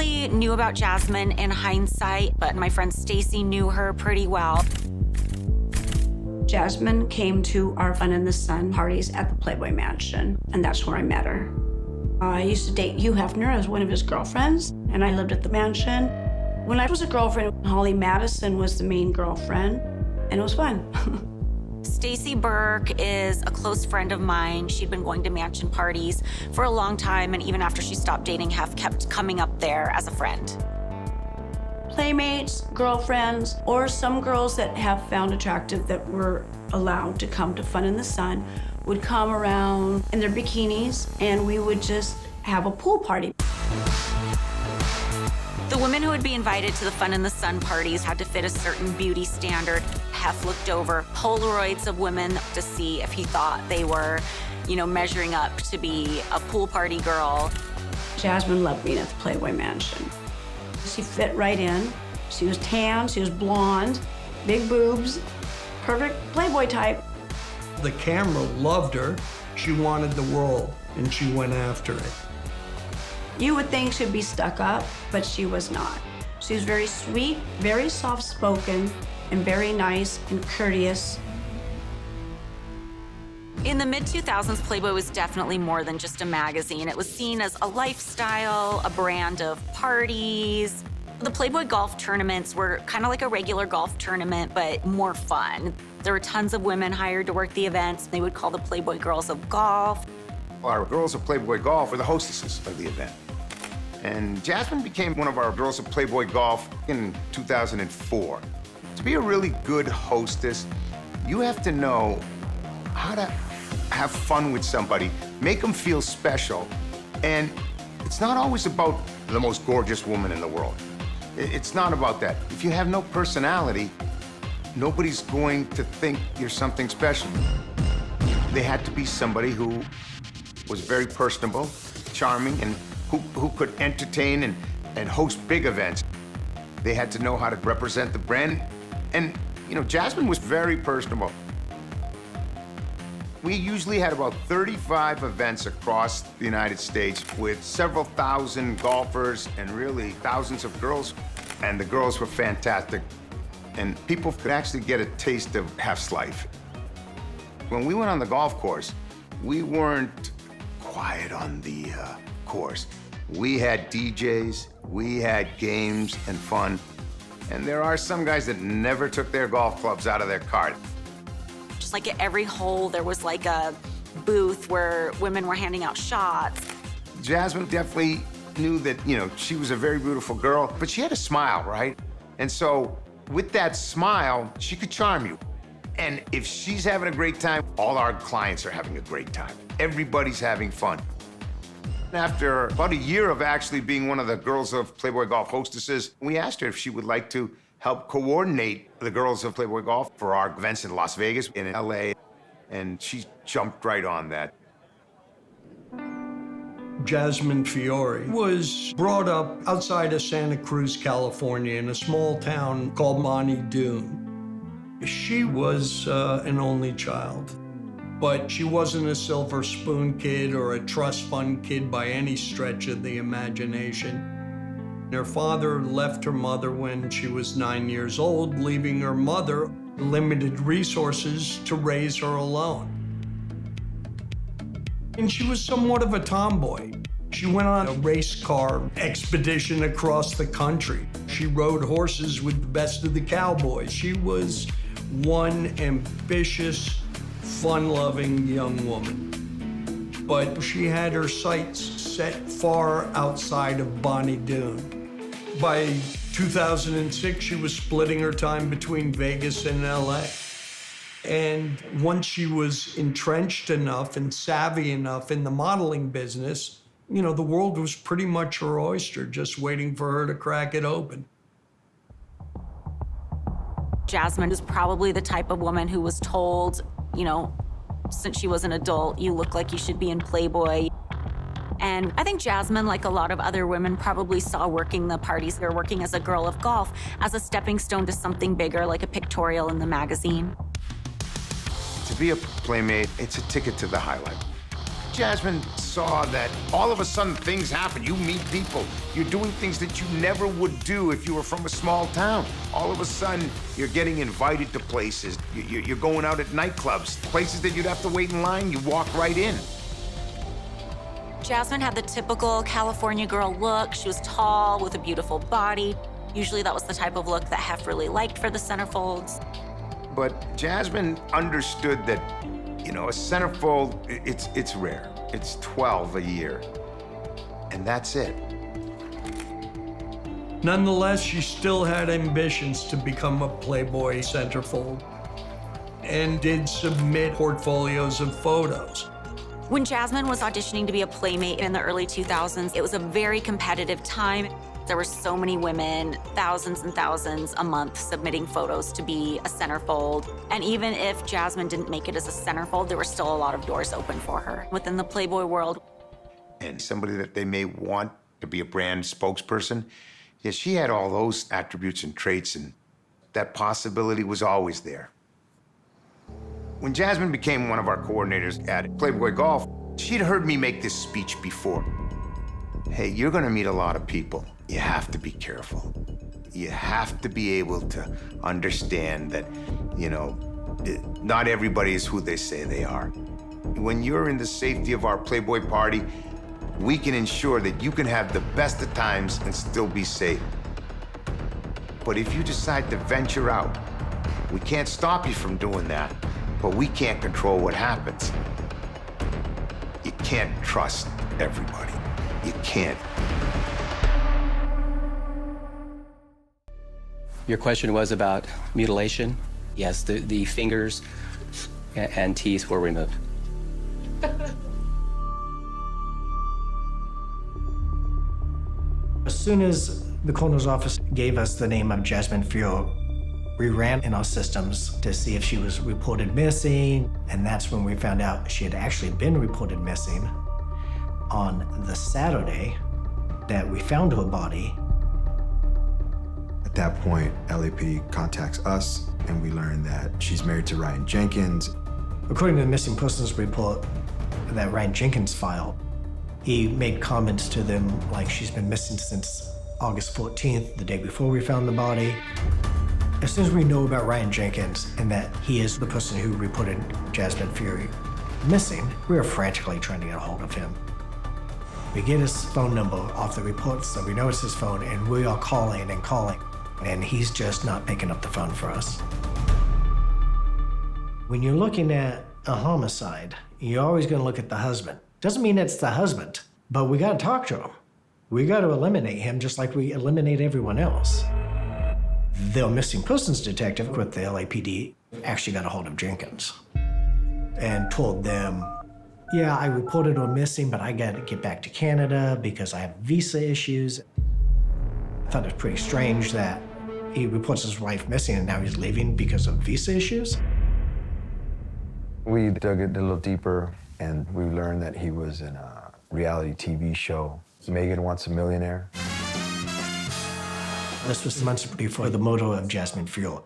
only knew about Jasmine in hindsight, but my friend Stacy knew her pretty well. Jasmine came to our Fun in the Sun parties at the Playboy Mansion, and that's where I met her. I used to date Hugh Hefner as one of his girlfriends, and I lived at the mansion. When I was a girlfriend, Holly Madison was the main girlfriend, and it was fun. Stacy Burke is a close friend of mine. She'd been going to mansion parties for a long time, and even after she stopped dating Hef, kept coming up there as a friend. Playmates, girlfriends, or some girls that have found attractive that were allowed to come to Fun in the Sun would come around in their bikinis, and we would just have a pool party. The women who would be invited to the Fun in the Sun parties had to fit a certain beauty standard. Hef looked over Polaroids of women to see if he thought they were, measuring up to be a pool party girl. Jasmine loved being at the Playboy Mansion. She fit right in. She was tan, she was blonde, big boobs, perfect Playboy type. The camera loved her. She wanted the world, and she went after it. You would think she'd be stuck up, but she was not. She was very sweet, very soft-spoken, and very nice and courteous. In the mid-2000s, Playboy was definitely more than just a magazine. It was seen as a lifestyle, a brand of parties. The Playboy golf tournaments were kind of like a regular golf tournament, but more fun. There were tons of women hired to work the events. They would call the Playboy Girls of Golf. Our Girls of Playboy Golf were the hostesses of the event. And Jasmine became one of our Girls of Playboy Golf in 2004. To be a really good hostess, you have to know how to have fun with somebody, make them feel special. And it's not always about the most gorgeous woman in the world. It's not about that. If you have no personality, nobody's going to think you're something special. They had to be somebody who was very personable, charming, and who could entertain and host big events. They had to know how to represent the brand. And, Jasmine was very personable. We usually had about 35 events across the United States with several thousand golfers and really thousands of girls. And the girls were fantastic. And people could actually get a taste of Hef's life. When we went on the golf course, we weren't quiet on the course. We had DJs, we had games and fun. And there are some guys that never took their golf clubs out of their cart. Just like at every hole, there was like a booth where women were handing out shots. Jasmine definitely knew that, she was a very beautiful girl, but she had a smile, right? And so with that smile, she could charm you. And if she's having a great time, all our clients are having a great time. Everybody's having fun. After about a year of actually being one of the Girls of Playboy Golf hostesses, we asked her if she would like to help coordinate the Girls of Playboy Golf for our events in Las Vegas and in LA, and she jumped right on that. Jasmine Fiore was brought up outside of Santa Cruz, California, in a small town called Monte Dune. She was an only child, but she wasn't a silver spoon kid or a trust fund kid by any stretch of the imagination. Her father left her mother when she was 9 years old, leaving her mother limited resources to raise her alone. And she was somewhat of a tomboy. She went on a race car expedition across the country. She rode horses with the best of the cowboys. She was one ambitious, fun-loving young woman. But she had her sights set far outside of Bonnie Doon. By 2006, she was splitting her time between Vegas and LA. And once she was entrenched enough and savvy enough in the modeling business, the world was pretty much her oyster, just waiting for her to crack it open. Jasmine is probably the type of woman who was told, since she was an adult, you look like you should be in Playboy. And I think Jasmine, like a lot of other women, probably saw working the parties or working as a girl of golf as a stepping stone to something bigger, like a pictorial in the magazine. To be a playmate, it's a ticket to the high life. Jasmine saw that all of a sudden things happen. You meet people. You're doing things that you never would do if you were from a small town. All of a sudden, you're getting invited to places. You're going out at nightclubs, places that you'd have to wait in line. You walk right in. Jasmine had the typical California girl look. She was tall with a beautiful body. Usually that was the type of look that Hef really liked for the centerfolds. But Jasmine understood that, you know, a centerfold, it's rare. It's 12 a year, and that's it. Nonetheless, she still had ambitions to become a Playboy centerfold and did submit portfolios of photos. When Jasmine was auditioning to be a playmate in the early 2000s, it was a very competitive time. There were so many women, thousands and thousands a month submitting photos to be a centerfold. And even if Jasmine didn't make it as a centerfold, there were still a lot of doors open for her within the Playboy world. And somebody that they may want to be a brand spokesperson, yeah, she had all those attributes and traits, and that possibility was always there. When Jasmine became one of our coordinators at Playboy Golf, she'd heard me make this speech before. Hey, you're gonna meet a lot of people. You have to be careful. You have to be able to understand that, you know, not everybody is who they say they are. When you're in the safety of our Playboy party, we can ensure that you can have the best of times and still be safe. But if you decide to venture out, we can't stop you from doing that, but we can't control what happens. You can't trust everybody. You can't. Your question was about mutilation. Yes, the fingers and teeth were removed. As soon as the coroner's office gave us the name of Jasmine Fuhr, we ran in our systems to see if she was reported missing, and that's when we found out she had actually been reported missing on the Saturday that we found her body. At that point, LAPD contacts us, and we learn that she's married to Ryan Jenkins. According to the missing persons report that Ryan Jenkins filed, he made comments to them like she's been missing since August 14th, the day before we found the body. As soon as we know about Ryan Jenkins and that he is the person who reported Jasmine Fuhr missing, we are frantically trying to get a hold of him. We get his phone number off the report, so we know it's his phone, and we are calling and calling, and he's just not picking up the phone for us. When you're looking at a homicide, you're always gonna look at the husband. Doesn't mean it's the husband, but we gotta talk to him. We gotta eliminate him just like we eliminate everyone else. The missing persons detective with the LAPD actually got a hold of Jenkins and told them, yeah, I reported her missing, but I gotta get back to Canada because I have visa issues. I thought it was pretty strange that he reports his wife missing and now he's leaving because of visa issues. We dug it a little deeper, and we learned that he was in a reality TV show, Megan Wants a Millionaire. This was months before the murder of Jasmine Fuhr.